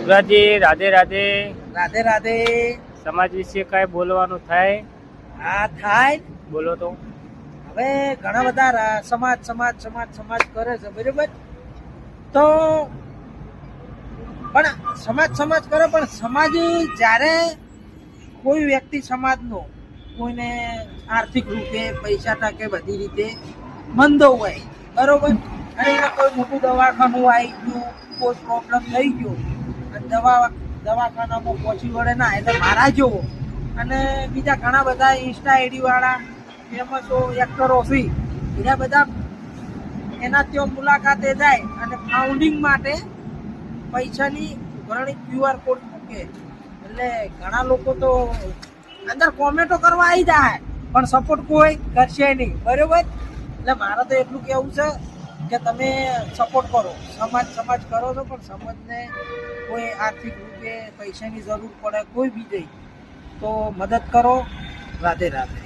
સુરતજી રાધે રાધે. રાધે રાધે. સમાજ વિશે કઈ બોલવાનું થાય? હા થાય. બોલો તો. હવે ઘણા બધા સમાજ સમાજ સમાજ સમાજ કરે છે, બરાબર? તો પણ સમાજ સમાજ કરે, પણ સમાજ જ્યારે કોઈ વ્યક્તિ સમાજનો કોઈને આર્થિક રૂપે પૈસા ટકે બધી રીતે મંદો હોય, બરોબર, અને એને કોઈ મોટું દવાખાનું આવી ગયું, કોઈ પ્રોબ્લેમ થઈ ગયો અને દવાખાનામાં પહોંચી વળે ના, એટલે મારા જેવો અને બીજા ઘણા બધા ઇન્સ્ટા આઈડી વાળા ફેમસો એક્ટરો છે, બીજા બધા એના ત્યાં મુલાકાતે જાય અને ફાઉન્ડિંગ માટે પૈસાની ઉઘરાણી QR કોડ મૂકે. એટલે ઘણા લોકો તો અંદર કોમેન્ટો કરવા આવી જાય, પણ સપોર્ટ કોઈ કરશે નહીં, બરોબર? એટલે મારે તો એટલું કહેવું છે કે તમે સપોર્ટ કરો, સમાજ કરો છો, પણ સમાજને કોઈ આર્થિક રૂપે પૈસાની જરૂર પડે કોઈ બી જઈ તો મદદ કરો. રાધે રાધે.